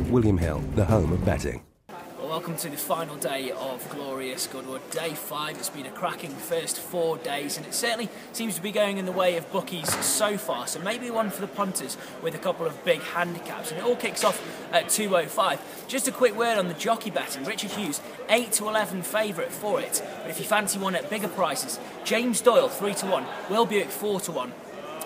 William Hill, the home of betting. Well, welcome to the final day of glorious Goodwood. Day 5. It's been a cracking first 4 days, and it certainly seems to be going in the way of bookies so far. So maybe one for the punters with a couple of big handicaps. And it all kicks off at 2:05. Just a quick word on the jockey betting. Richard Hughes, 8 to 11 favourite for it. But if you fancy one at bigger prices, James Doyle, 3 to 1. Will Buick, 4 to 1.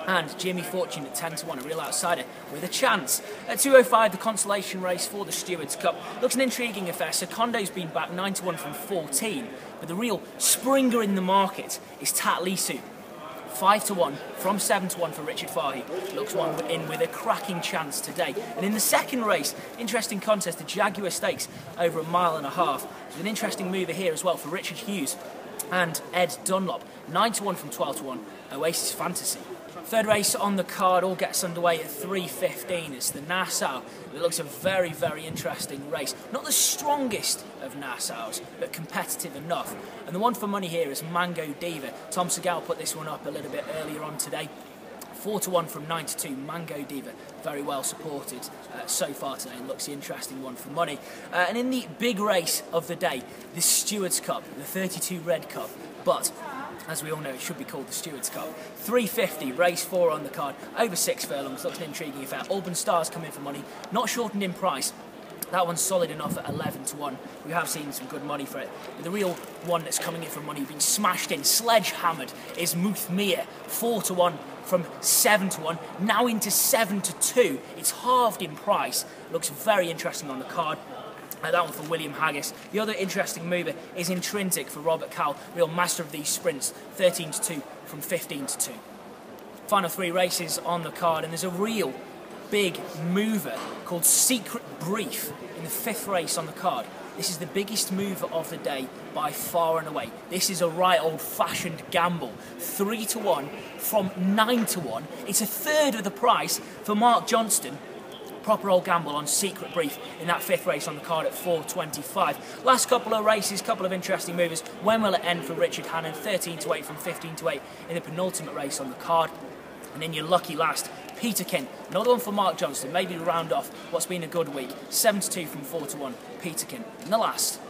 And Jimmy Fortune at 10 to 1, a real outsider with a chance. At 2:05, the consolation race for the Stewards Cup. Looks an intriguing affair. Secondo's been back 9 to 1 from 14, but the real springer in the market is Tat Lisu. 5 to 1 from 7 to 1 for Richard Fahey. Looks one in with a cracking chance today. And in the second race, interesting contest, the Jaguar Stakes over a mile and a half. There's an interesting mover here as well for Richard Hughes and Ed Dunlop. 9 to 1 from 12 to 1, Oasis Fantasy. Third race on the card all gets underway at 3:15. It's the Nassau. It looks a very, very interesting race. Not the strongest of Nassau's, but competitive enough. And the one for money here is Mango Diva. Tom Segal put this one up a little bit earlier on today. 4 to 1 from 9 to 2, Mango Diva, very well supported so far today, and looks the interesting one for money. And in the big race of the day, the Stewards Cup, the 32 Red Cup, but as we all know, it should be called the Stewards Cup. 3:50, race 4 on the card, over 6 furlongs, looks an intriguing affair. Auburn Stars come in for money, not shortened in price. That one's solid enough at 11 to 1. We have seen some good money for it. But the real one that's coming in for money, being smashed in, sledgehammered, is Muthmir. 4 to 1 from 7 to 1, now into 7 to 2. It's halved in price. Looks very interesting on the card. That one for William Haggis. The other interesting mover is Intrinsic for Robert Cowell, real master of these sprints. 13 to 2 from 15 to 2. Final 3 races on the card, and there's a real big mover called Secret Brief in the 5th race on the card. This is the biggest mover of the day by far and away. This is a right old-fashioned gamble. 3 to 1 from 9 to 1. It's a third of the price for Mark Johnston. Proper old gamble on Secret Brief in that 5th race on the card at 4:25. Last couple of races, couple of interesting movers. When will it end for Richard Hannon? 13 to 8 from 15 to 8 in the penultimate race on the card. And then your lucky last, Peterkin. Another one for Mark Johnston, maybe to round off what's been a good week. 7 to 2 from 4 to 1, Peterkin. And the last,